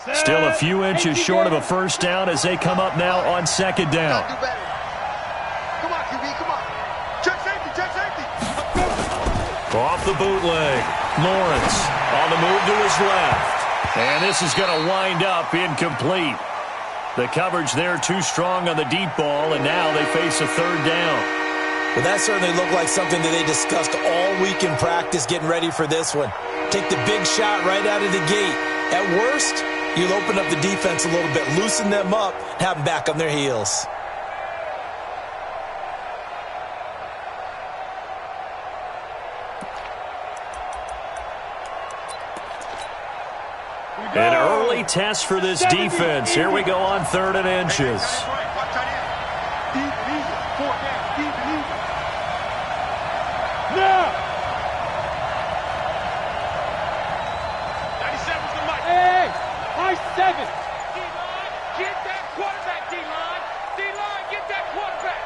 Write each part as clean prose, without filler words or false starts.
Still a few inches short of a first down as they come up now on second down. Come on, QB, come on. Check safety, check safety. Off the bootleg. Lawrence on the move to his left. And this is going to wind up incomplete. The coverage there too strong on the deep ball, and now they face a third down. Well, that certainly looked like something that they discussed all week in practice getting ready for this one. Take the big shot right out of the gate. At worst, you'll open up the defense a little bit, loosen them up, and have them back on their heels. An early test for this defense. Here we go on 3rd and inches. Now! 97's the mic. Hey! High 7! D-line, get that quarterback, D-line! D-line, get that quarterback!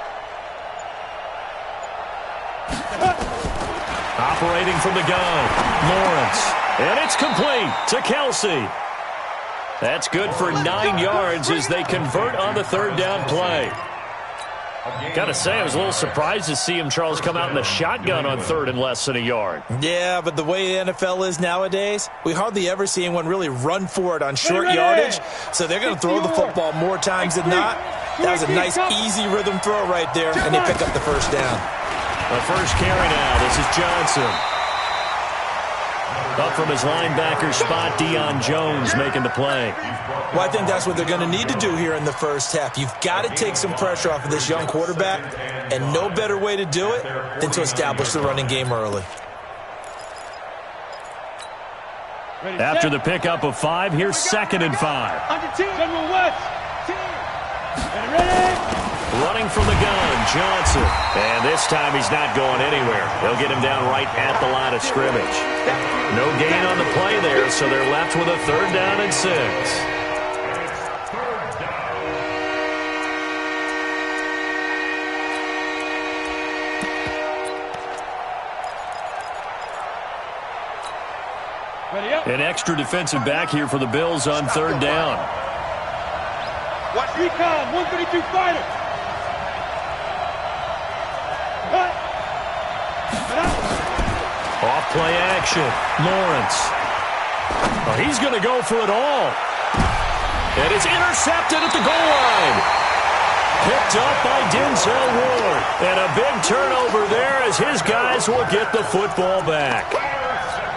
Operating from the gun, Lawrence. And it's complete to Kelsey. That's good for 9 yards as they convert on the 3rd down play. Got to say, I was a little surprised to see him, Charles, come out in the shotgun on 3rd and less than a yard. Yeah, but the way the NFL is nowadays, we hardly ever see anyone really run for it on short yardage. So they're going to throw the football more times than not. That was a nice, easy rhythm throw right there, and they pick up the first down. The first carry now. This is Johnson. Up from his linebacker spot, Deion Jones making the play. Well, I think that's what they're going to need to do here in the first half. You've got to take some pressure off of this young quarterback, and no better way to do it than to establish the running game early. After the pickup of 5, here's 2nd and 5. Under team, General West. Team. Ready? Running from the gun, Johnson. And this time he's not going anywhere. They'll get him down right at the line of scrimmage. No gain on the play there, so they're left with a 3rd down and 6. An extra defensive back here for the Bills on 3rd down. Watch recon, 132 fighter. Off play action, Lawrence. Oh, he's going to go for it all. And it's intercepted at the goal line. Picked up by Denzel Ward. And a big turnover there as his guys will get the football back.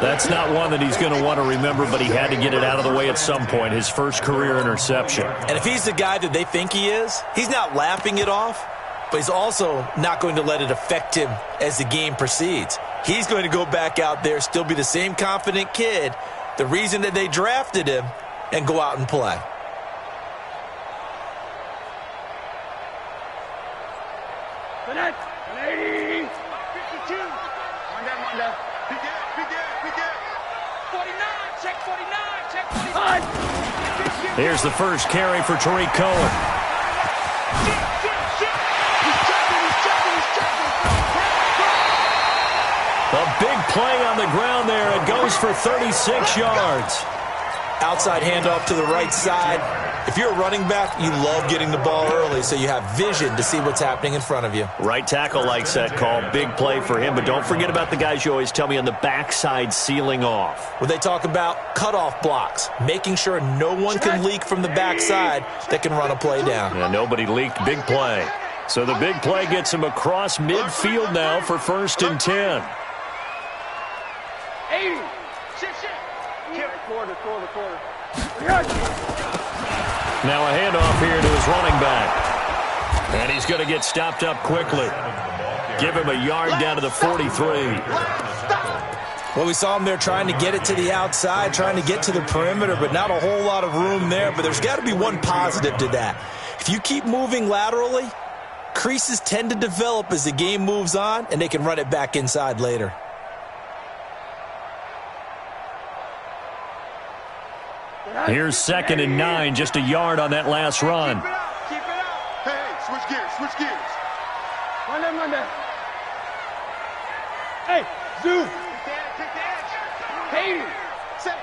That's not one that he's going to want to remember, but he had to get it out of the way at some point, his first career interception. And if he's the guy that they think he is, he's not laughing it off, but he's also not going to let it affect him as the game proceeds. He's going to go back out there, still be the same confident kid, the reason that they drafted him, and go out and play. Ladies, 52. Wanda. Begin. 49, check 49, check 49. Here's the first carry for Tariq Cohen. A big play on the ground there. It goes for 36 yards. Outside handoff to the right side. If you're a running back, you love getting the ball early so you have vision to see what's happening in front of you. Right tackle likes that call. Big play for him, but don't forget about the guys you always tell me on the backside sealing off. When they talk about cutoff blocks, making sure no one can leak from the backside that can run a play down. Yeah, nobody leaked. Big play. So the big play gets him across midfield now for 1st and 10. 80. Shit. Quarter. Now a handoff here to his running back. And he's going to get stopped up quickly. Give him a yard down to the 43. Well, we saw him there trying to get it to the outside, trying to get to the perimeter, but not a whole lot of room there. But there's got to be one positive to that. If you keep moving laterally, creases tend to develop as the game moves on, and they can run it back inside later. Here's 2nd and 9, just a yard on that last run. Keep it up. Hey, switch gears. Monday. Hey, zoom. Take the edge. Hey, say.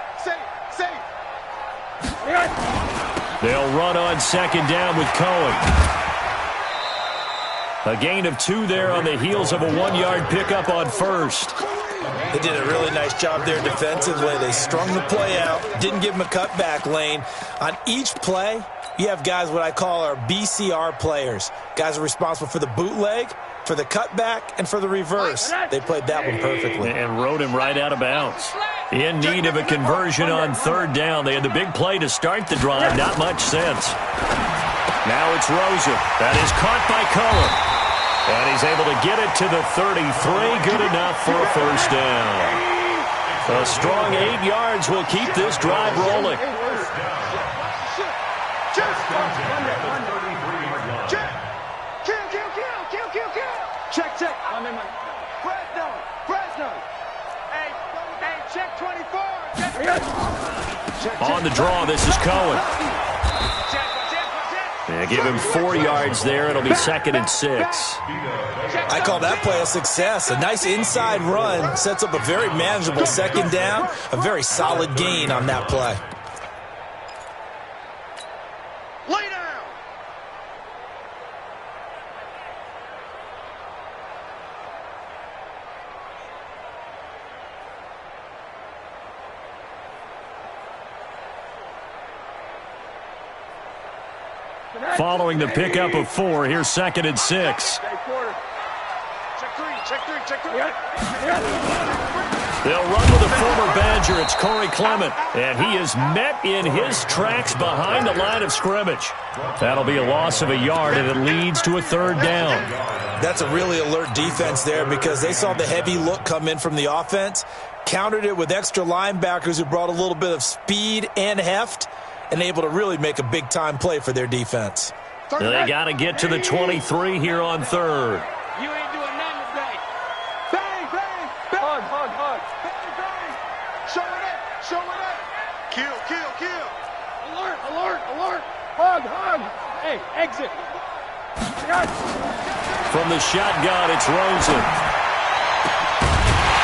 They'll run on second down with Cohen. A gain of 2 there on the heels of a 1-yard pickup on first. They did a really nice job there defensively. They strung the play out, didn't give him a cutback lane. On each play, you have guys what I call our BCR players. Guys are responsible for the bootleg, for the cutback, and for the reverse. They played that one perfectly. And rode him right out of bounds. In need of a conversion on third down. They had the big play to start the drive. Not much sense. Now it's Rosen. That is caught by Cohen. And he's able to get it to the 33. Good enough for a first down. A strong 8 yards will keep this drive rolling. Check. Fresno. Hey, check 24. On the draw, this is Cohen. Yeah, give him 4 yards there. It'll be 2nd and 6. I call that play a success. A nice inside run sets up a very manageable second down. A very solid gain on that play. Lay down. Following the pickup of 4, here's 2nd and 6. Check three. They'll run with a former Badger. It's Corey Clement, and he is met in his tracks behind the line of scrimmage. That'll be a loss of a yard, and it leads to a 3rd down. That's a really alert defense there because they saw the heavy look come in from the offense, countered it with extra linebackers who brought a little bit of speed and heft, and able to really make a big-time play for their defense. They got to get to the 23 here on 3rd. You ain't doing nothing today. Bang. Hug. Bang. Show it up. Kill. Alert. Hug. Hey, exit. From the shotgun, it's Rosen.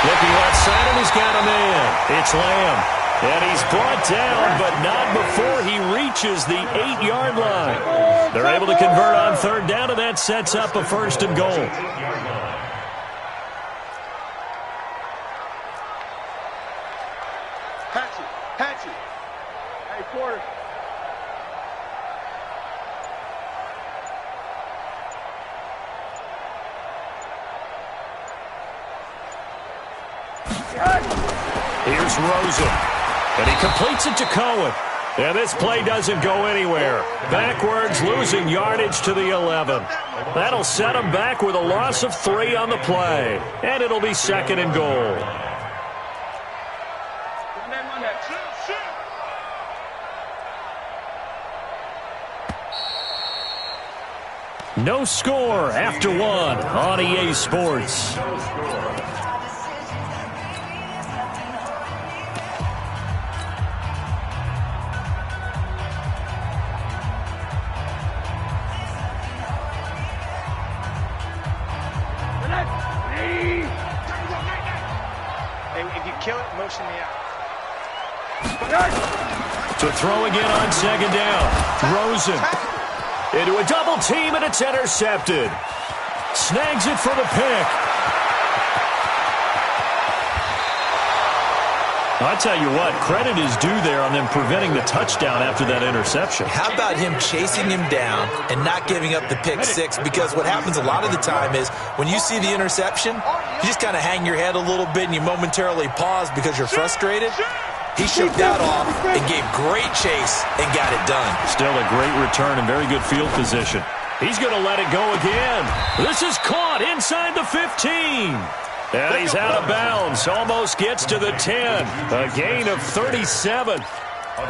Looking left side, and he's got a man. It's Lamb. And he's brought down, but not before he reaches the 8-yard line. They're able to convert on 3rd down, and that sets up a 1st and goal. Hatchet. Hey, Porter. Here's Rosen. And he completes it to Cohen. And this play doesn't go anywhere. Backwards, losing yardage to the 11. That'll set him back with a loss of 3 on the play. And it'll be 2nd and goal. No score after 1 on EA Sports. If you kill it, motion me out. To throw again on 2nd down. Rosen into a double team, and it's intercepted. Snags it for the pick. I tell you what, credit is due there on them preventing the touchdown after that interception. How about him chasing him down and not giving up the pick 6? Because what happens a lot of the time is when you see the interception, you just kind of hang your head a little bit and you momentarily pause because you're frustrated. He shook that off and gave great chase and got it done. Still a great return and very good field position. He's going to let it go again. This is caught inside the 15. And he's out of bounds. Almost gets to the 10. A gain of 37.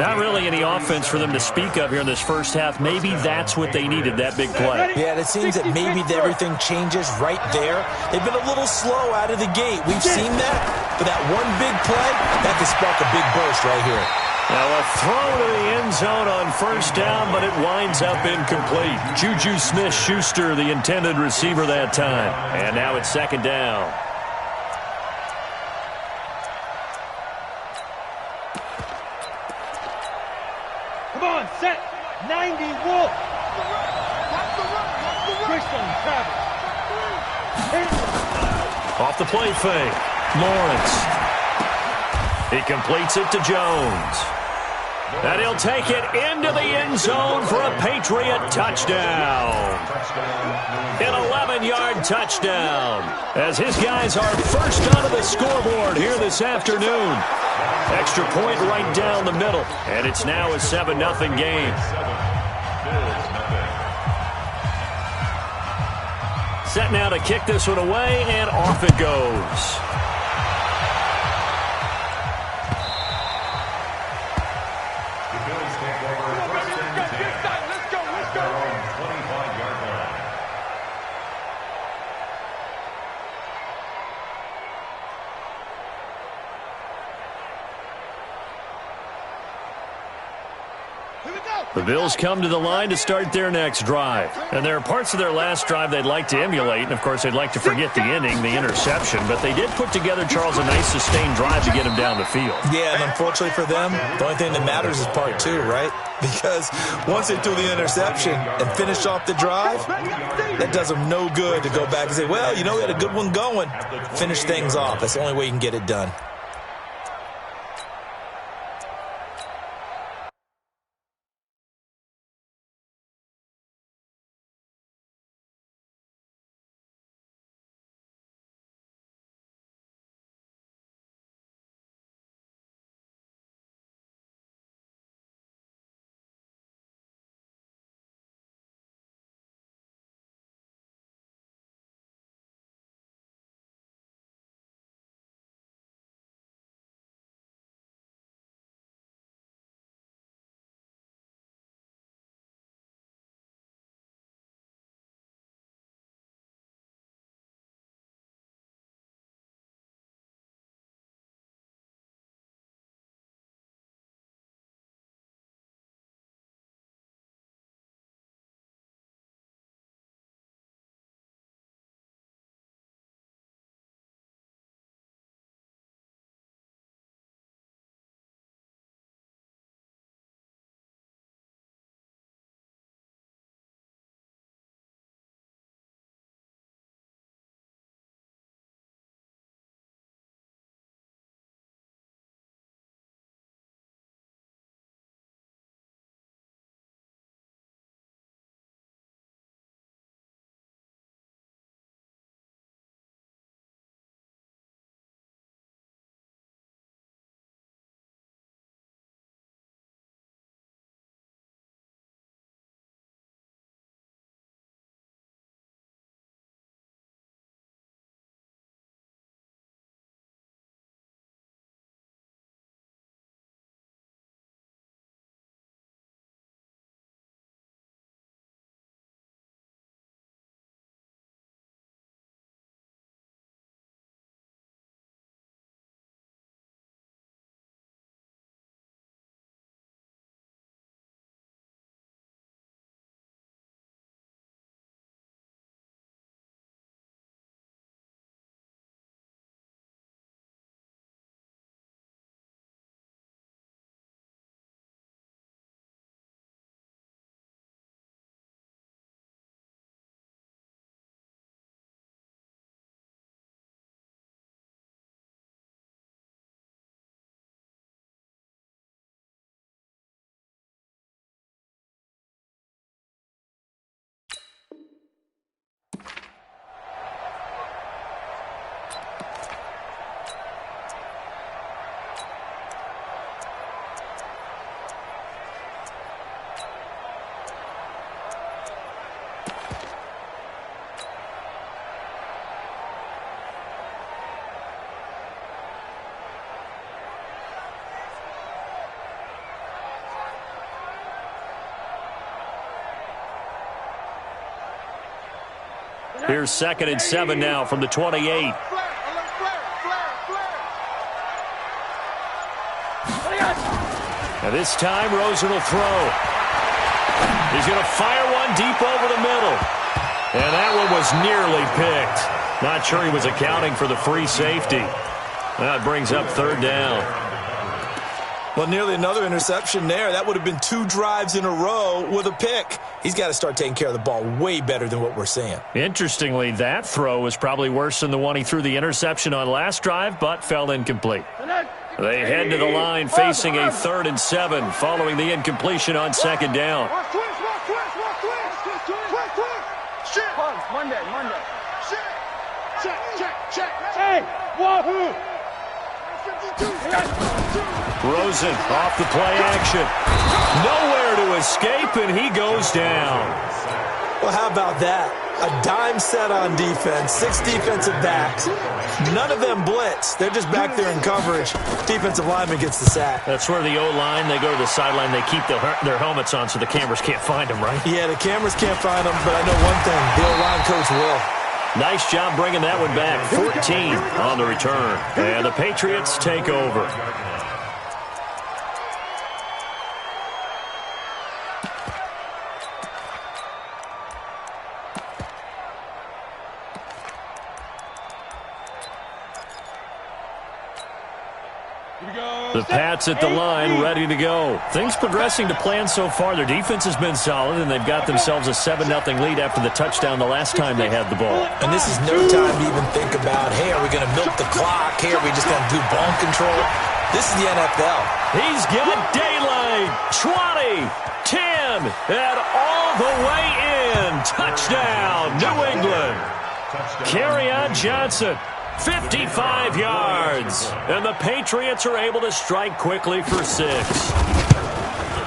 Not really any offense for them to speak of here in this first half. Maybe that's what they needed, that big play. Yeah, and it seems that maybe everything changes right there. They've been a little slow out of the gate. We've seen that. But that one big play, that could spark a big burst right here. Now a throw to the end zone on 1st down, but it winds up incomplete. Juju Smith-Schuster, the intended receiver that time. And now it's 2nd down. on, set. 90 Wolf. Christian Travis. Off the play fake. Lawrence. He completes it to Jones. And he'll take it into the end zone for a Patriot touchdown. An 11-yard touchdown as his guys are first onto the scoreboard here this afternoon. Extra point right down the middle, and it's now a 7-0 game. Set now to kick this one away, and off it goes. The Bills come to the line to start their next drive. And there are parts of their last drive they'd like to emulate. And, of course, they'd like to forget the inning, the interception. But they did put together, Charles, a nice sustained drive to get him down the field. Yeah, and unfortunately for them, the only thing that matters is part two, right? Because once they threw the interception and finished off the drive, that does them no good to go back and say, well, you know, we had a good one going. Finish things off. That's the only way you can get it done. Here's 2nd and 7 now from the 28. Now this time, Rosen will throw. He's going to fire one deep over the middle. And that one was nearly picked. Not sure he was accounting for the free safety. That brings up 3rd down. Well, nearly another interception there. That would have been 2 drives in a row with a pick. He's got to start taking care of the ball way better than what we're seeing. Interestingly, that throw was probably worse than the one he threw the interception on last drive, but fell incomplete. They head to the line facing a 3rd and 7 following the incompletion on 2nd down. Monday. Check. Hey, wahoo! Rosen off the play action. Nowhere to escape, and he goes down. Well, how about that? A dime set on defense, 6 defensive backs. None of them blitz. They're just back there in coverage. Defensive lineman gets the sack. That's where the O-line, they go to the sideline, they keep their helmets on so the cameras can't find them, right? Yeah, the cameras can't find them, but I know one thing. The O-line coach will. Nice job bringing that one back. 14 on the return. And the Patriots take over. The Pats at the line, ready to go. Things progressing to plan so far. Their defense has been solid, and they've got themselves a 7-0 lead after the touchdown the last time they had the ball. And this is no time to even think about, hey, are we going to milk the clock? Hey, are we just going to do ball control? This is the NFL. He's got daylight. 20, 10, and all the way in. Touchdown, New England. Kerryon Johnson. 55 yards, and the Patriots are able to strike quickly for 6.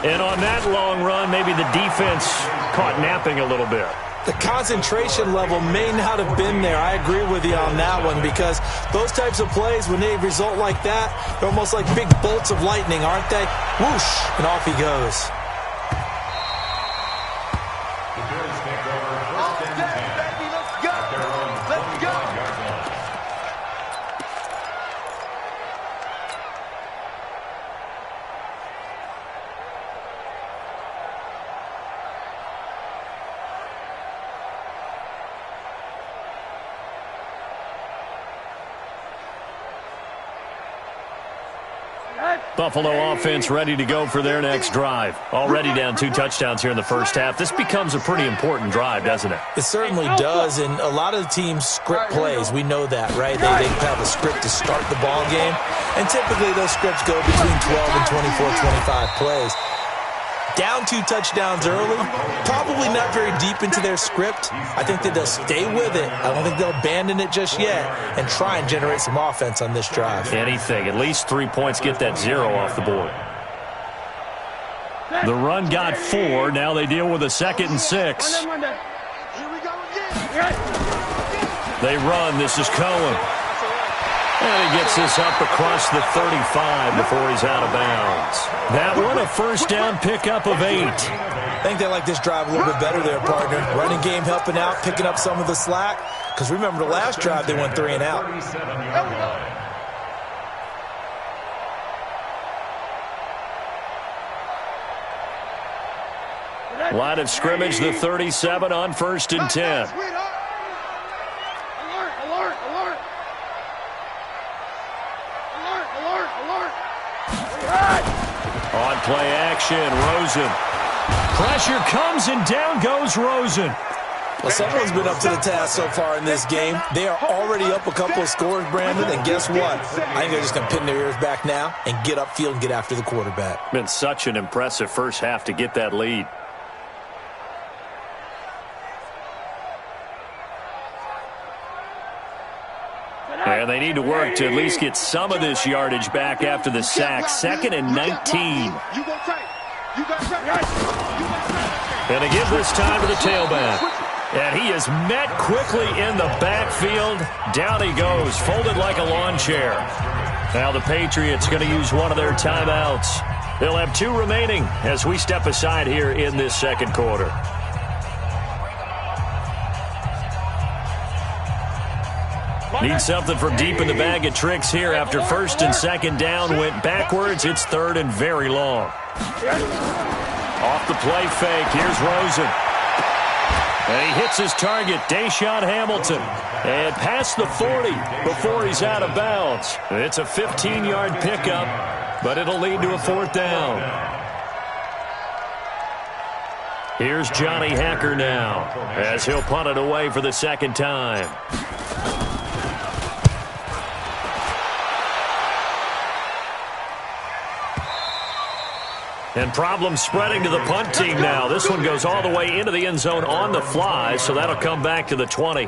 And on that long run, maybe the defense caught napping a little bit. The concentration level may not have been there. I agree with you on that one, because those types of plays, when they result like that, they're almost like big bolts of lightning, aren't they? Whoosh, and off he goes. Buffalo offense ready to go for their next drive. Already down 2 touchdowns here in the first half. This becomes a pretty important drive, doesn't it? It certainly does, and a lot of the teams script plays. We know that, right? They have a script to start the ball game, and typically those scripts go between 12 and 24, 25 plays. Down 2 touchdowns early, probably not very deep into their script. I think that they'll stay with it. I don't think they'll abandon it just yet and try and generate some offense on this drive. Anything. At least 3 points, get that 0 off the board. The run got 4. Now they deal with a 2nd and 6. They run. This is Cohen. And he gets this up across the 35 before he's out of bounds. That one, a first down pickup of 8. I think they like this drive a little bit better there, partner. Running game helping out, picking up some of the slack. Because remember, the last drive, they went 3 and out. Line of scrimmage, the 37 on 1st and 10. On play action, Rosen. Pressure comes and down goes Rosen. Well, someone's been up to the task so far in this game. They are already up a couple of scores, Brandon, and guess what? I think they're just going to pin their ears back now and get upfield and get after the quarterback. Been such an impressive first half to get that lead. And they need to work to at least get some of this yardage back after the sack. 2nd and 19. And they give this time to the tailback. And he is met quickly in the backfield. Down he goes, folded like a lawn chair. Now the Patriots going to use one of their timeouts. They'll have 2 remaining as we step aside here in this second quarter. Need something from deep in the bag of tricks here after 1st and 2nd down. Went backwards. It's 3rd and very long. Off the play fake. Here's Rosen. And he hits his target, Deshaun Hamilton. And past the 40 before he's out of bounds. It's a 15-yard pickup. but it'll lead to a 4th down. Here's Johnny Hacker now, as he'll punt it away for the 2nd time. And problems spreading to the punt team now. This one goes all the way into the end zone on the fly, so that'll come back to the 20.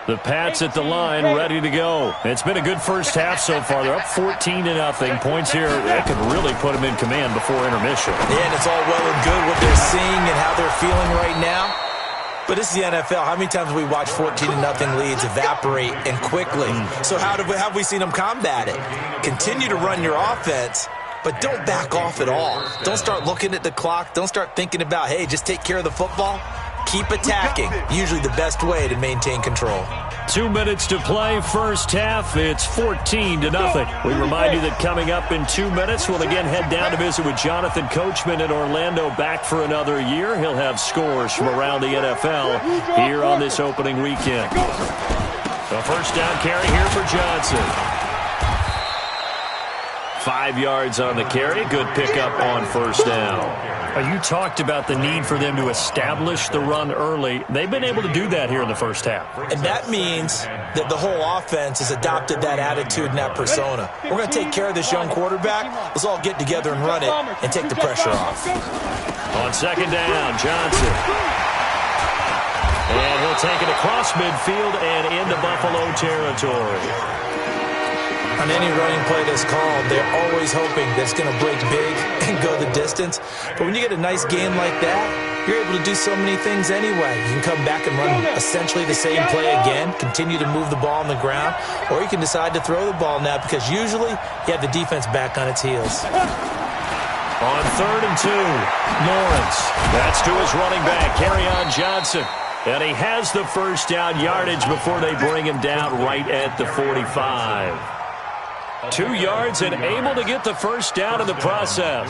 The Pats at the line, ready to go. It's been a good first half so far. They're up 14-0. Points here that could really put them in command before intermission. Yeah, and it's all well and good what they're seeing and how they're feeling right now. But this is the NFL. How many times have we watched 14-0 leads evaporate and quickly? So how have we seen them combat it? Continue to run your offense, but don't back off at all. Don't start looking at the clock. Don't start thinking about, hey, just take care of the football. Keep attacking. Usually the best way to maintain control. 2 minutes to play, first half. It's 14-0. We remind you that coming up in 2 minutes, we'll again head down to visit with Jonathan Coachman in Orlando, back for another year. He'll have scores from around the NFL here on this opening weekend. A first down carry here for Johnson. 5 yards on the carry. Good pickup on first down. You talked about the need for them to establish the run early. They've been able to do that here in the first half. And that means that the whole offense has adopted that attitude and that persona. We're going to take care of this young quarterback. Let's all get together and run it and take the pressure off. On 2nd down, Johnson. And he'll take it across midfield and into Buffalo territory. On any running play that's called, they're always hoping that it's going to break big and go the distance. But when you get a nice game like that, you're able to do so many things anyway. You can come back and run essentially the same play again, continue to move the ball on the ground, or you can decide to throw the ball now because usually you have the defense back on its heels. On 3rd and 2, Lawrence. That's to his running back, Kerryon Johnson. And he has the first down yardage before they bring him down right at the 45. 2 yards and able to get the first down in the process.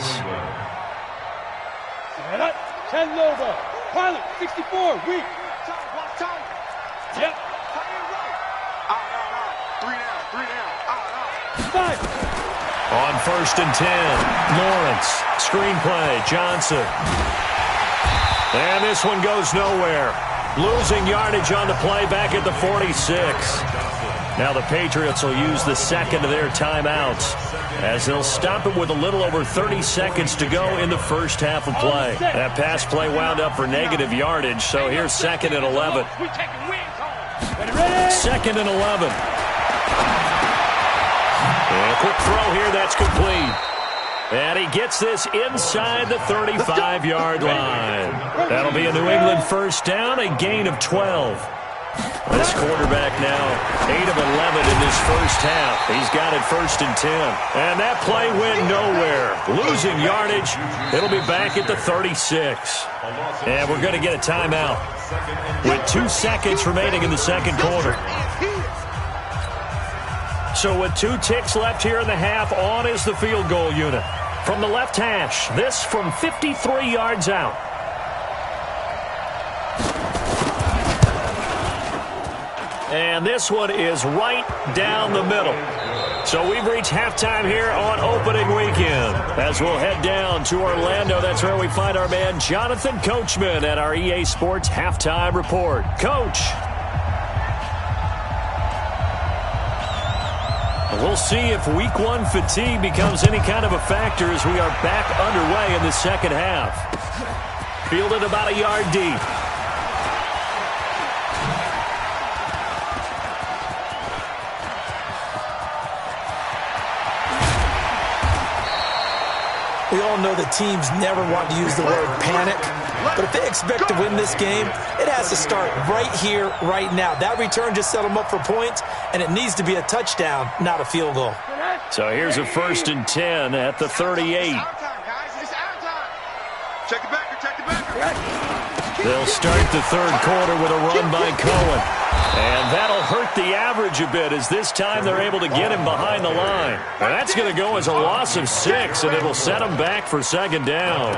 10 Lobo. Pilot, 64, weak. Yep. 3 down. 5. On 1st and 10, Lawrence. Screenplay, Johnson. And this one goes nowhere. Losing yardage on the play back at the 46. Now the Patriots will use the second of their timeouts as they'll stop it with a little over 30 seconds to go in the first half of play. That pass play wound up for negative yardage, so here's 2nd and 11. 2nd and 11. And a quick throw here, that's complete. And he gets this inside the 35-yard line. That'll be a New England first down, a gain of 12. This quarterback now 8 of 11 in this first half. He's got it 1st and 10. And that play went nowhere. Losing yardage. It'll be back at the 36. And we're going to get a timeout with 2 seconds remaining in the second quarter. So with 2 ticks left here in the half, on is the field goal unit. From the left hash, this from 53 yards out. And this one is right down the middle. So we've reached halftime here on opening weekend. As we'll head down to Orlando, that's where we find our man Jonathan Coachman at our EA Sports Halftime Report. Coach. We'll see if week 1 fatigue becomes any kind of a factor as we are back underway in the second half. Fielded about a yard deep. We all know the teams never want to use the word panic, but if they expect to win this game, it has to start right here, right now. That return just set them up for points, and it needs to be a touchdown, not a field goal. So here's a 1st and 10 at the 38. Check it back. They'll start the third quarter with a run by Cohen. And that'll hurt the average a bit as this time they're able to get him behind the line. And that's going to go as a loss of 6, and it'll set him back for second down.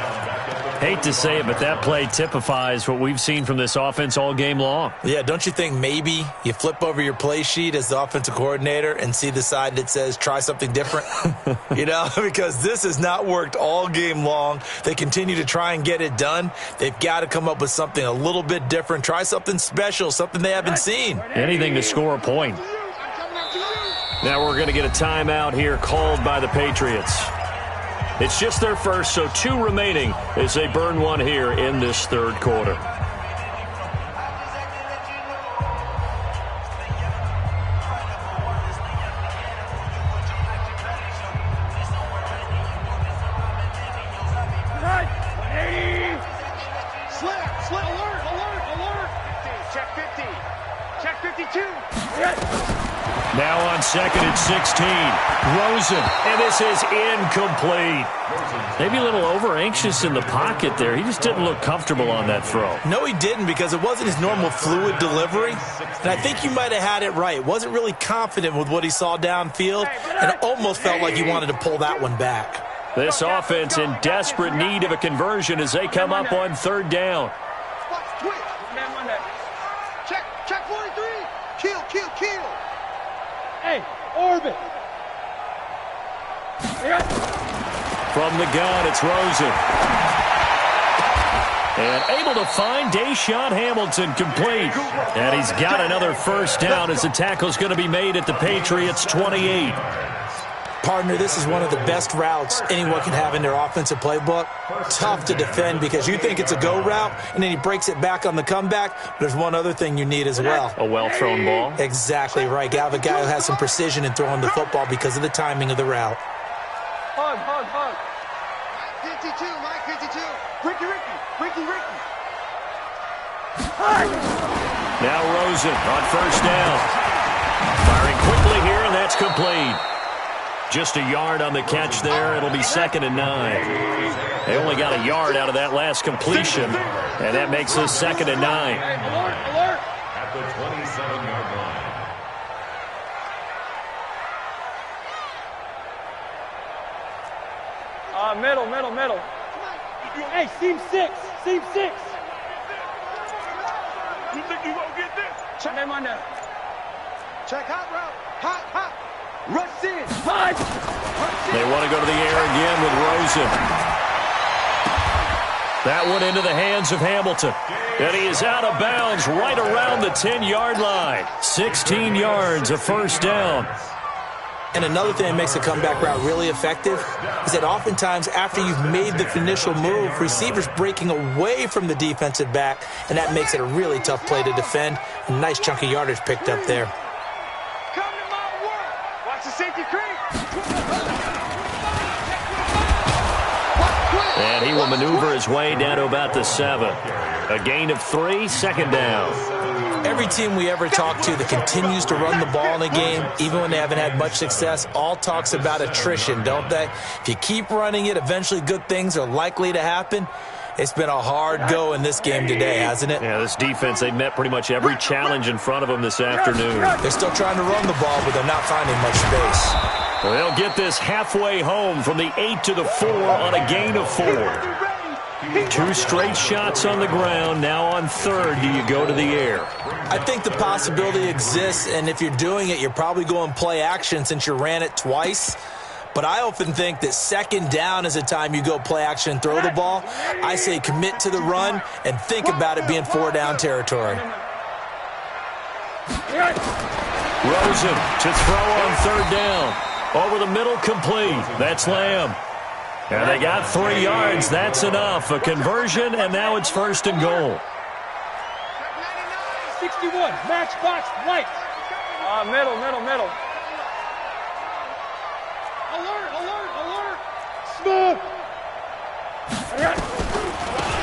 Hate to say it, but that play typifies what we've seen from this offense all game long. Yeah, don't you think maybe you flip over your play sheet as the offensive coordinator and see the side that says try something different? You know, because this has not worked all game long. They continue to try and get it done. They've got to come up with something a little bit different. Try something special, something they haven't seen. Anything to score a point. Now we're going to get a timeout here called by the Patriots. It's just their first, so 2 remaining as they burn one here in this third quarter. Now on second and 16, Rosen, and this is incomplete. Maybe a little over-anxious in the pocket there. He just didn't look comfortable on that throw. No, he didn't, because it wasn't his normal fluid delivery. And I think you might have had it right. Wasn't really confident with what he saw downfield, and it almost felt like he wanted to pull that one back. This offense in desperate need of a conversion as they come up on third down. Check 43. Kill. Hey, orbit. From the gun, it's Rosen. And able to find Deshaun Hamilton complete. And he's got another first down as the tackle's going to be made at the Patriots' 28. Partner, this is one of the best routes anyone can have in their offensive playbook. Tough to defend because you think it's a go route, and then he breaks it back on the comeback. There's one other thing you need as well. A well-thrown ball. Exactly right. You have a guy who has some precision in throwing the football because of the timing of the route. Hug. 52, Mike 52. Ricky. Now Rosen on first down. Firing quickly here, and that's complete. Just a yard on the catch there. It'll be second and 9. They only got a yard out of that last completion, and that makes this second and 9. Alert. At the 27-yard line. Middle. Hey, seam 6. You think you gonna get this? Check them on that. Check hot route. Hot. Rush in. Hot. They want to go to the air again with Rosen. That one into the hands of Hamilton. And he is out of bounds right around the 10-yard line. 16 yards, a first down. And another thing that makes a comeback route really effective is that oftentimes after you've made the initial move, receivers breaking away from the defensive back, and that makes it a really tough play to defend. A nice chunk of yardage picked up there. Come to my work. Watch the safety creep. And he will maneuver his way down to about the 7. A gain of 3, second down. Every team we ever talk to that continues to run the ball in a game, even when they haven't had much success, all talks about attrition, don't they? If you keep running it, eventually good things are likely to happen. It's been a hard go in this game today, hasn't it? Yeah, this defense, they've met pretty much every challenge in front of them this afternoon. They're still trying to run the ball, but they're not finding much space. They'll get this halfway home from the 8 to the 4 on a gain of 4. 2 straight shots on the ground. Now on third, do you go to the air? I think the possibility exists, and if you're doing it, you're probably going play action since you ran it twice. But I often think that second down is a time you go play action and throw the ball. I say commit to the run and think about it being 4-down territory. Rosen to throw on third down. Over the middle, complete. That's Lamb. And they got 3 yards. That's enough. A conversion, and now it's first and goal. 61, matchbox lights. Middle. Alert. Smooth.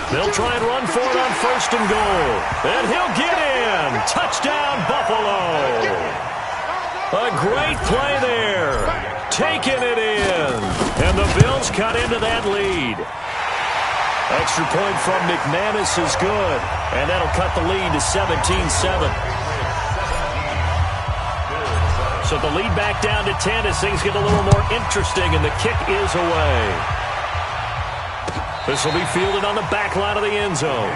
They'll try and run for it on first and goal. And he'll get in. Touchdown, Buffalo. A great play there. Taking it in. And the Bills cut into that lead. Extra point from McManus is good. And that'll cut the lead to 17-7. So the lead back down to 10 as things get a little more interesting, and the kick is away. This will be fielded on the back line of the end zone.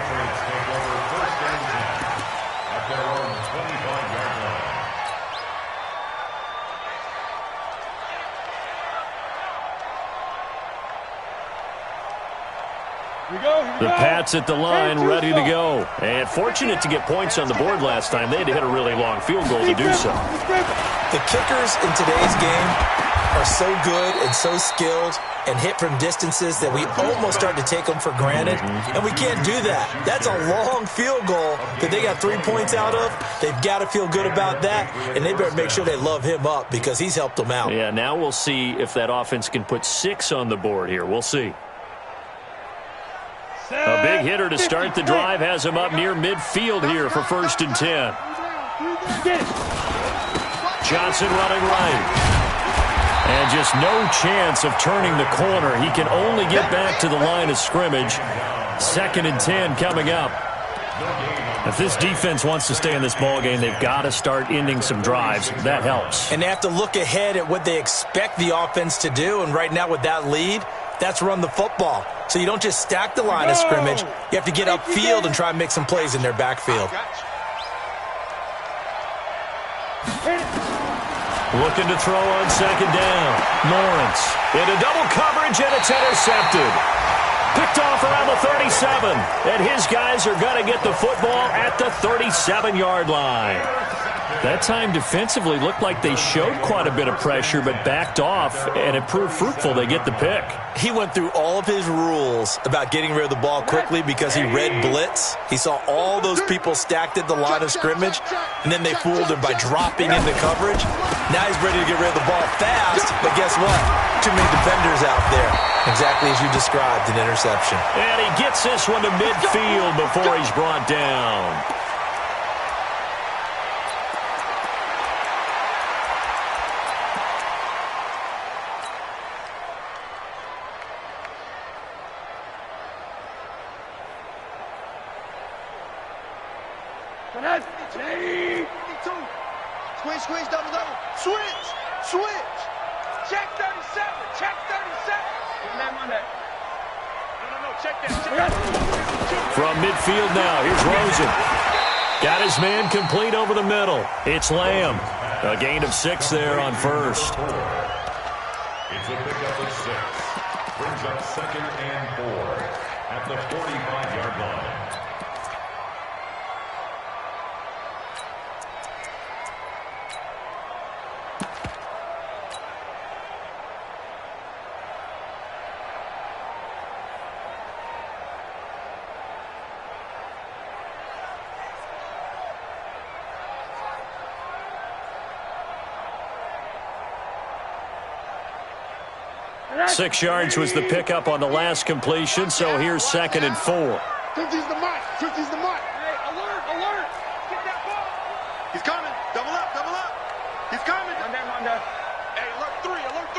The Pats at the line, ready to go. And fortunate to get points on the board last time. They had to hit a really long field goal to do so. The kickers in today's game are so good and so skilled and hit from distances that we almost start to take them for granted. And we can't do that. That's a long field goal that they got 3 points out of. They've got to feel good about that, and they better make sure they love him up because he's helped them out. Yeah, now we'll see if that offense can put 6 on the board here. We'll see. A big hitter to start the drive has him up near midfield here for 1st and 10. Johnson running right. And just no chance of turning the corner. He can only get back to the line of scrimmage. 2nd and 10 coming up. If this defense wants to stay in this ballgame, they've got to start ending some drives. That helps. And they have to look ahead at what they expect the offense to do. And right now with that lead, that's run the football. So you don't just stack the line of scrimmage. You have to get upfield and try and make some plays in their backfield. Looking to throw on 2nd down. Lawrence into double coverage, and it's intercepted. Picked off around the 37. And his guys are going to get the football at the 37-yard line. That time defensively looked like they showed quite a bit of pressure but backed off, and it proved fruitful. They get the pick. He went through all of his rules about getting rid of the ball quickly because he read blitz. He saw all those people stacked at the line of scrimmage, and then they fooled him by dropping into coverage. Now he's ready to get rid of the ball fast, but guess what? Too many defenders out there. Exactly as you described, an interception. And he gets this one to midfield before he's brought down. Squeeze, double. Switch. Check 37. No, check that. From midfield now, here's Rosen. Got his man complete over the middle. It's Lamb. A gain of 6 there on 1st. It's a pickup of 6. Brings up 2nd and 4 at the 45-yard line. Six yards was the pickup on the last completion, so here's 2nd and 4. 50's the mark. Hey, alert. Get that ball. He's coming. Double up. He's coming. Monday. Hey, alert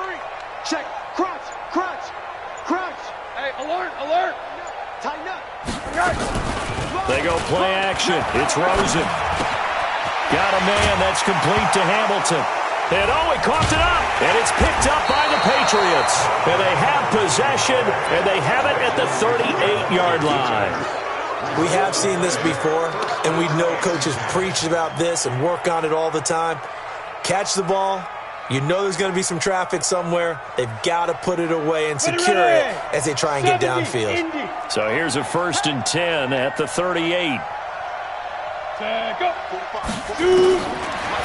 3. Check. Crunch. Hey, alert. Tighten up. They go play action. It's Rosen. Got a man. That's complete to Hamilton. And he coughed it up. And it's picked up by the Patriots. And they have possession, and they have it at the 38-yard line. We have seen this before, and we know coaches preach about this and work on it all the time. Catch the ball. You know there's going to be some traffic somewhere. They've got to put it away and secure it as they try and get downfield. So here's a 1st and 10 at the 38.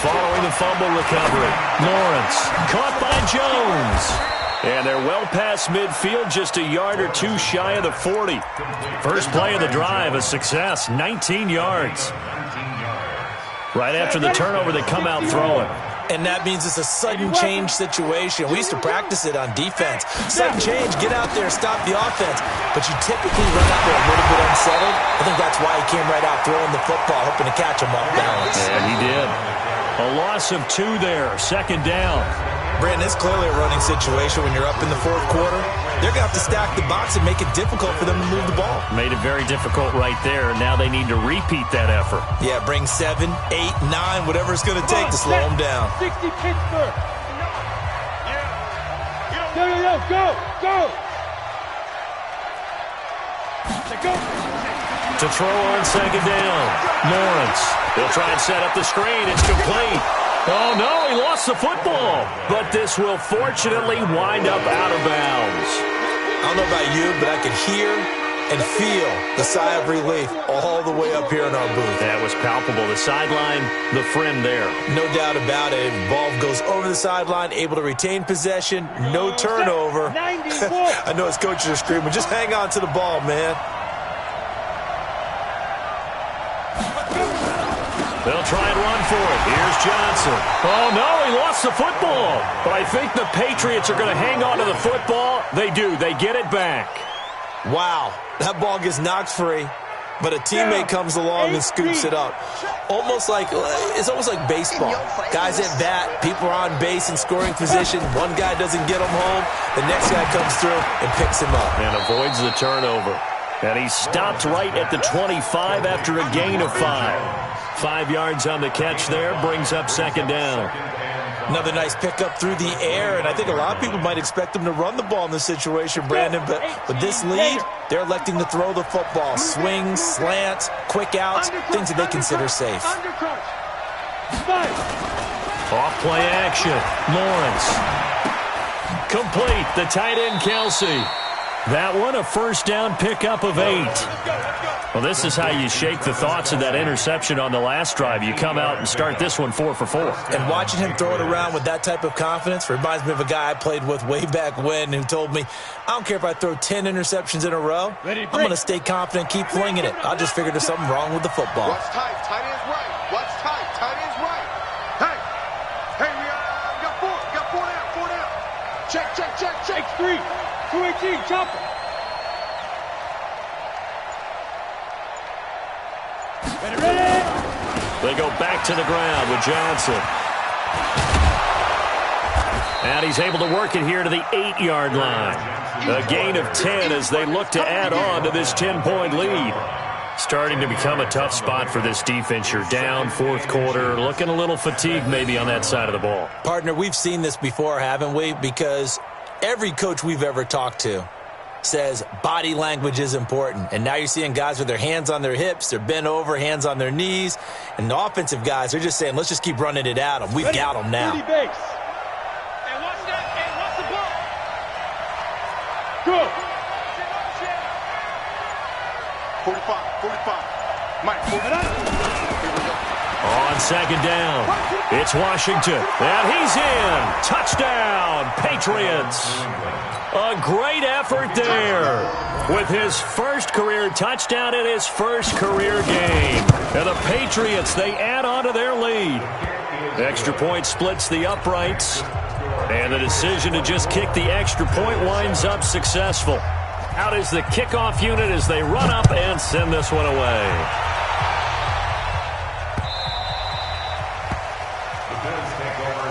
Following the fumble recovery, Lawrence caught by Jones. And they're well past midfield, just a yard or 2 shy of the 40. First play of the drive, a success, 19 yards. Right after the turnover, they come out throwing. And that means it's a sudden change situation. We used to practice it on defense. Sudden change, get out there, stop the offense. But you typically run out there a little bit unsettled. I think that's why he came right out throwing the football, hoping to catch him off balance. And he did. A loss of 2 there, 2nd down. Brandon, it's clearly a running situation when you're up in the fourth quarter. They're going to have to stack the box and make it difficult for them to move the ball. Made it very difficult right there. Now they need to repeat that effort. Yeah, bring 7, 8, 9, whatever it's going to take to slow them down. 60 Pittsburgh. Yo, go. Go. To throw on second down. Lawrence. They'll try and set up the screen. It's complete. Oh, no, he lost the football. But this will fortunately wind up out of bounds. I don't know about you, but I could hear and feel the sigh of relief all the way up here in our booth. That was palpable. The sideline, the friend there. No doubt about it. Ball goes over the sideline, able to retain possession, no turnover. I know his coaches are screaming, just hang on to the ball, man. They'll try and run for it. Here's Johnson. Oh, no, he lost the football. But I think the Patriots are going to hang on to the football. They do. They get it back. Wow, that ball gets knocked free, but a teammate comes along and scoops it up. It's almost like baseball. Guys at bat, people are on base in scoring position. One guy doesn't get him home. The next guy comes through and picks him up. And avoids the turnover. And he stopped right at the 25 after a gain of 5. 5 yards on the catch there, brings up second down. Another nice pickup through the air, and I think a lot of people might expect them to run the ball in this situation, Brandon, but with this lead, they're electing to throw the football. Swings, slants, quick outs, things that they consider safe. Off play action. Lawrence. Complete. The tight end, Kelsey. That one, a first down pickup of 8. Well, this is how you shake the thoughts of that interception on the last drive. You come out and start this one 4 for 4. And watching him throw it around with that type of confidence reminds me of a guy I played with way back when who told me, I don't care if I throw 10 interceptions in a row. I'm going to stay confident, keep flinging it. I just figured there's something wrong with the football. Watch tight. Tight end's right. Watch tight. Tight end's right. Hey, we got 4. Got 4 down. Check. X3. 218, chopper. Ready. They go back to the ground with Johnson. And he's able to work it here to the 8-yard line. A gain of 10 as they look to add on to this 10-point lead. Starting to become a tough spot for this defense. You're down fourth quarter, looking a little fatigued maybe on that side of the ball. Partner, we've seen this before, haven't we? Because every coach we've ever talked to says body language is important. And now you're seeing guys with their hands on their hips, they're bent over, hands on their knees. And the offensive guys, they're just saying, let's just keep running it at them. We've got them now. And watch that. And watch the ball. Go. 45. Mike, 45. On second down, it's Washington. And he's in. Touchdown, Patriots. A great effort there with his first career touchdown in his first career game. And the Patriots, they add on to their lead. Extra point splits the uprights. And the decision to just kick the extra point winds up successful. Out is the kickoff unit as they run up and send this one away.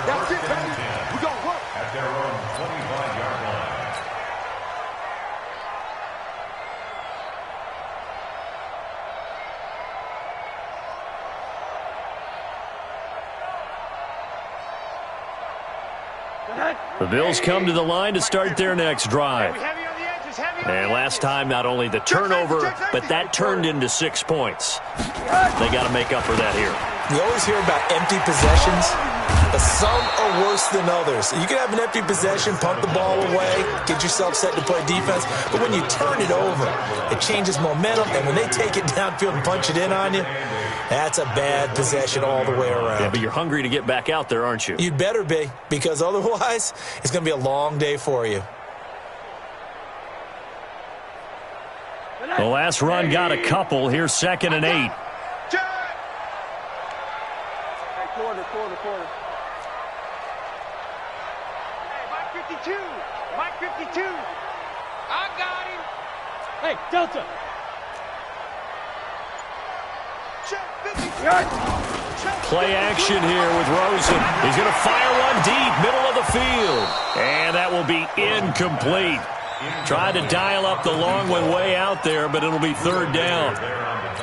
That's it, baby. We gonna work. At their own 25-yard line. The Bills come to the line to start their next drive. And last time, not only the turnover, but that turned into 6 points. They got to make up for that here. You always hear about empty possessions, but some are worse than others. You can have an empty possession, pump the ball away, get yourself set to play defense, but when you turn it over, it changes momentum, and when they take it downfield and punch it in on you, that's a bad possession all the way around. Yeah, but you're hungry to get back out there, aren't you? You'd better be, because otherwise, it's going to be a long day for you. The last run got a couple. Here's 2nd and 8. Hey, quarter. Hey, Mike 52. I got him. Hey, Delta. Check. Play action here with Rosen. He's going to fire one deep, middle of the field. And that will be incomplete. Tried to dial up the long one way out there, but it'll be third down.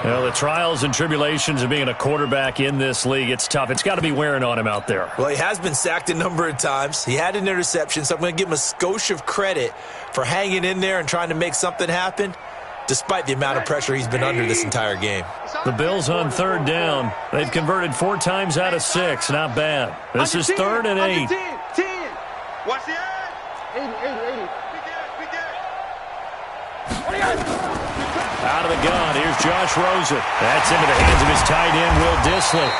Well, the trials and tribulations of being a quarterback in this league, it's tough. It's got to be wearing on him out there. Well, he has been sacked a number of times. He had an interception, so I'm going to give him a skosh of credit for hanging in there and trying to make something happen, despite the amount of pressure he's been under this entire game. The Bills on third down. They've converted 4 times out of 6. Not bad. This is 3rd and 8. 10. Watch the eye. 80. Out of the gun, here's Josh Rosen. That's into the hands of his tight end, Will Dissly.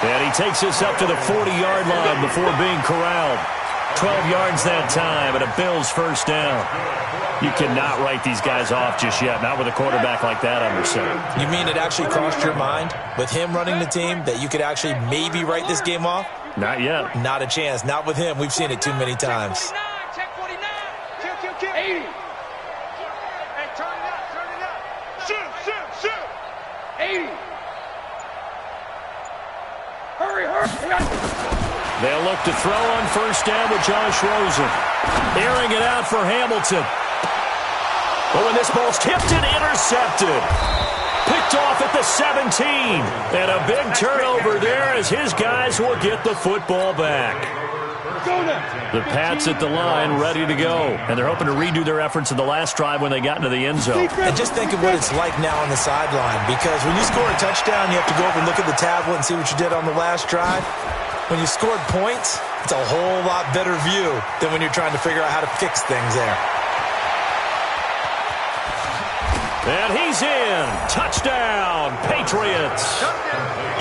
And he takes us up to the 40-yard line before being corralled. 12 yards that time, and a Bills first down. You cannot write these guys off just yet, not with a quarterback like that under center. You mean it actually crossed your mind with him running the team that you could actually maybe write this game off? Not yet. Not a chance. Not with him. We've seen it too many times. Check 49. Kill. 80. Hey, turn it up. Shoot. 80. Hurry. They'll look to throw on first down with Josh Rosen. Airing it out for Hamilton. Oh, and this ball's tipped and intercepted. Picked off at the 17. And a big turnover there as his guys will get the football back. The Pats at the line ready to go. And they're hoping to redo their efforts in the last drive when they got into the end zone. And just think of what it's like now on the sideline. Because when you score a touchdown, you have to go over and look at the tablet and see what you did on the last drive. When you scored points, it's a whole lot better view than when you're trying to figure out how to fix things there. And he's in. Touchdown, Patriots.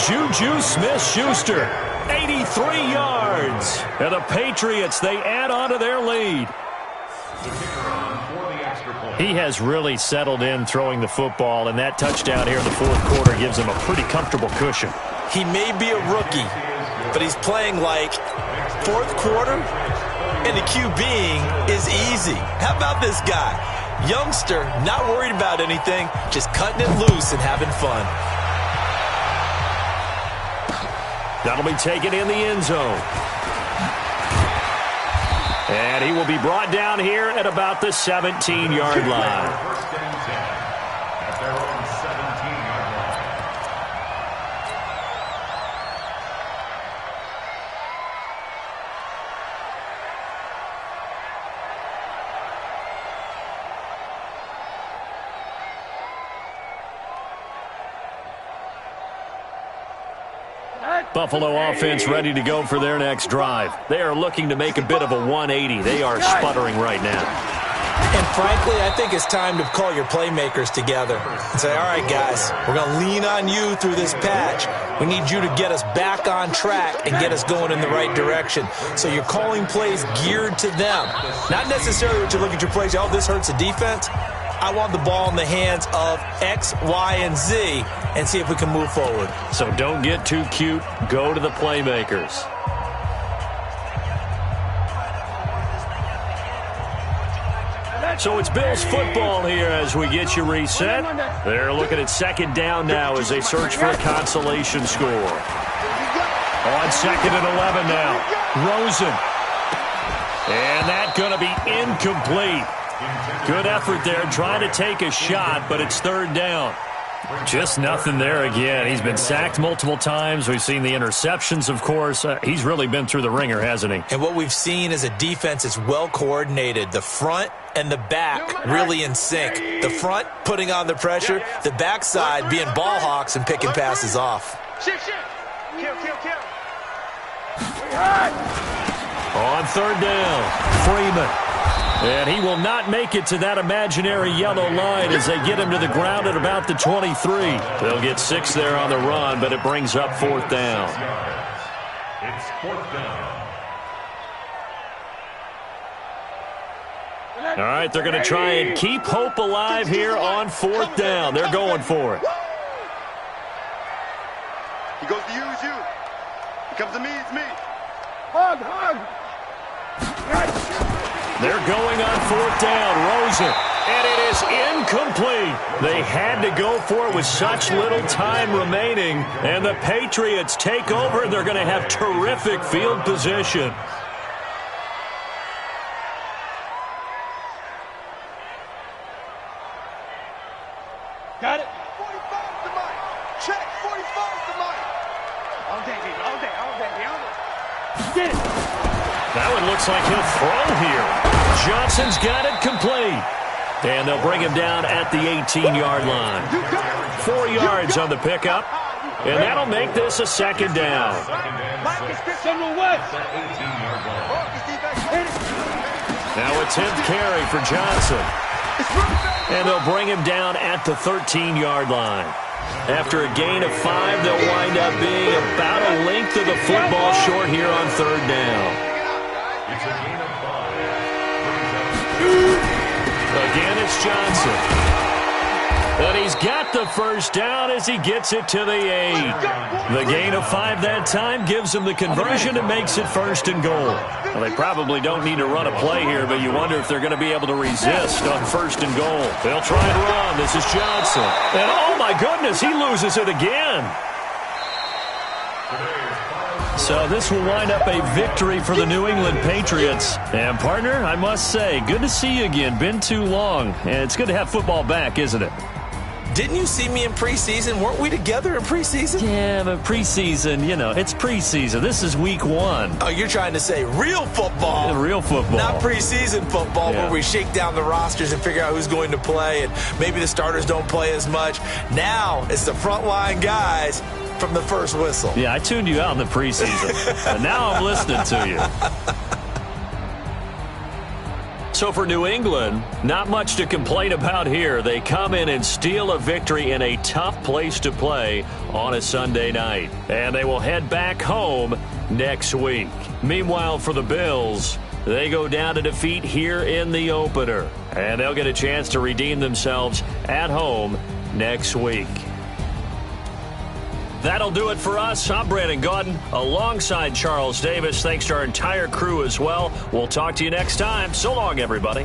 Juju Smith-Schuster, 83 yards. And the Patriots, they add on to their lead. He has really settled in throwing the football, and that touchdown here in the fourth quarter gives him a pretty comfortable cushion. He may be a rookie, but he's playing like fourth quarter, and the QBing is easy. How about this guy? Youngster, not worried about anything, just cutting it loose and having fun. That'll be taken in the end zone. And he will be brought down here at about the 17-yard line. First and 10 at their own 17-yard line. Buffalo offense ready to go for their next drive. They are looking to make a bit of a 180. They are sputtering right now. And frankly, I think it's time to call your playmakers together and say, all right, guys, we're going to lean on you through this patch. We need you to get us back on track and get us going in the right direction. So you're calling plays geared to them. Not necessarily what you look at your plays, oh, this hurts the defense. I want the ball in the hands of X, Y, and Z and see if we can move forward. So don't get too cute. Go to the playmakers. So it's Bills football here as we get you reset. They're looking at second down now as they search for a consolation score. On second and 11 now. Rosen. And that's going to be incomplete. Good effort there trying to take a shot, but it's third down. Just nothing there again. He's been sacked multiple times. We've seen the interceptions, of course. He's really been through the ringer, hasn't he? And what we've seen is a defense that's well coordinated. The front and the back really in sync. The front putting on the pressure, the backside being ball hawks and picking passes off. Kill. On third down, Freeman. And he will not make it to that imaginary yellow line as they get him to the ground at about the 23. They'll get 6 there on the run, but it brings up fourth down. It's fourth down. All right, they're going to try and keep hope alive here on fourth down. They're going for it. He goes to use you. He comes to me, it's me. Hug. They're going on fourth down. Rosen And it is incomplete. They had to go for it with such little time remaining. And the Patriots take over. They're going to have terrific field position. Got it. 45 to Mike. Check. 45 to Mike. All day, baby. All day. All day. All day. Get it. That one looks like he'll throw here. Johnson's got it complete. And they'll bring him down at the 18-yard line. 4 yards on the pickup. And that'll make this a second down. General West. Now a 10th carry for Johnson. And they'll bring him down at the 13-yard line. After a gain of 5, they'll wind up being about a length of the football short here on third down. It's a gain of 5. Again, it's Johnson. And he's got the first down as he gets it to the 8. The gain of 5 that time gives him the conversion and makes it 1st and goal. Well, they probably don't need to run a play here, but you wonder if they're going to be able to resist on 1st and goal. They'll try and run. This is Johnson. And oh my goodness, he loses it again. So this will wind up a victory for the New England Patriots. And partner, I must say, good to see you again. Been too long. And it's good to have football back, isn't it? Didn't you see me in preseason? Weren't we together in preseason? Yeah, but preseason, you know, it's preseason. This is week 1. Oh, you're trying to say real football. Real football. Not preseason football where we shake down the rosters and figure out who's going to play, and maybe the starters don't play as much. Now it's the frontline guys from the first whistle. Yeah, I tuned you out in the preseason, and now I'm listening to you. So for New England, not much to complain about here. They come in and steal a victory in a tough place to play on a Sunday night. And they will head back home next week. Meanwhile, for the Bills, they go down to defeat here in the opener. And they'll get a chance to redeem themselves at home next week. That'll do it for us. I'm Brandon Gaudin alongside Charles Davis. Thanks to our entire crew as well. We'll talk to you next time. So long, everybody.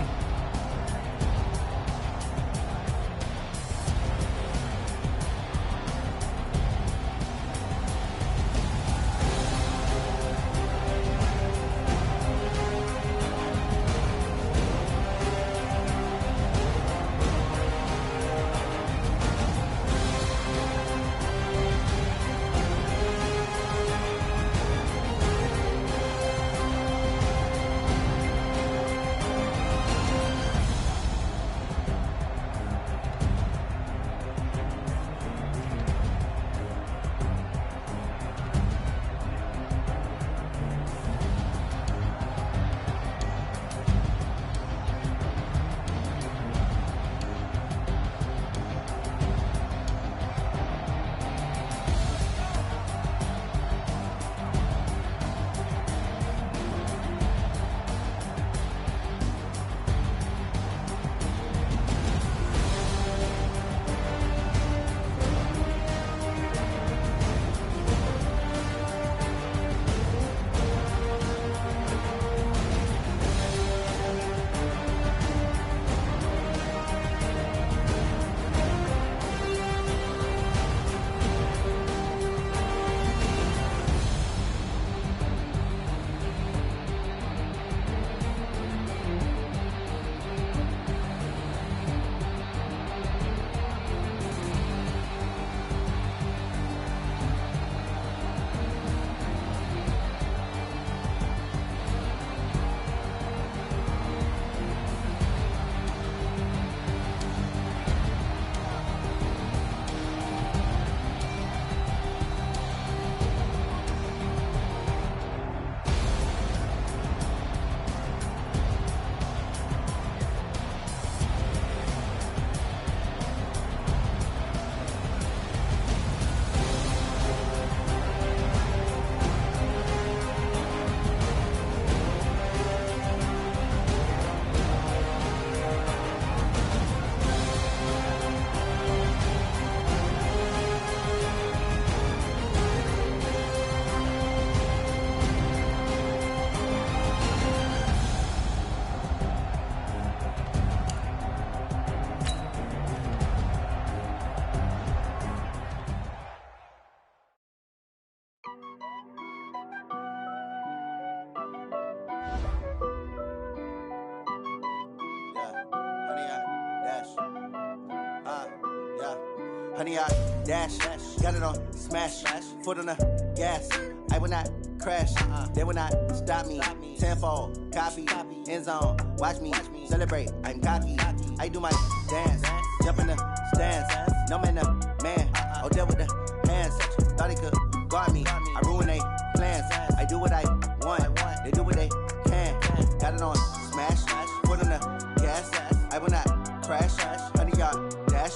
100-yard dash. Got it on smash. Foot on the gas. I will not crash. They will not stop me. Tenfold, copy, end zone. Watch me celebrate. I'm cocky. I do my dance. Jump in the stands. No man, the man. Oh, deal with the hands. Thought he could guard me. I ruin they plans. I do what I want. They do what they can. Got it on smash. Foot on the gas. I will not crash. 100-yard dash.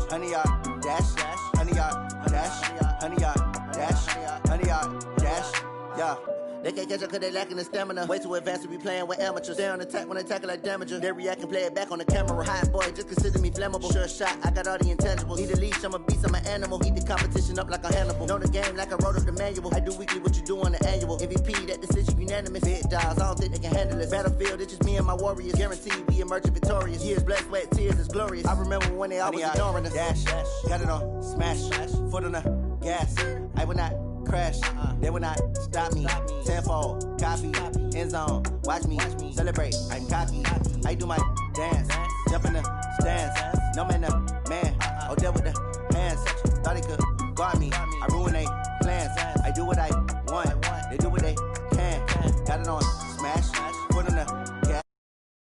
100-yard dash. 100-yard dash. 100-yard dash. 100-yard dash. Yeah. They can't catch up cause they lacking the stamina. Way too advanced to be playing with amateurs. Stay on attack when they tackle like damager. They react and play it back on the camera. Hot boy, just consider me flammable. Sure shot, I got all the intangibles. Need a leash, I'm a beast, I'm an animal. Heat the competition up like a Hannibal. Know the game like I wrote up the manual. I do weekly what you do on the annual. MVP, that decision unanimous. Big dogs, I don't think they can handle it. Battlefield, it's just me and my warriors. Guaranteed we emerging victorious. Years, blood, sweat, tears, it's glorious. I remember when they always ignoring us. Dash, got it on smash. Foot on the gas. I will not crash. They will not stop me. Tenfold, copy, end zone. Watch me celebrate. I'm cocky. I do my dance. Jump in the stands. No man, the man. Oh, deal with the hands. Thought he could guard me. I ruin they plans. I do what I want. They do what they can. Got it on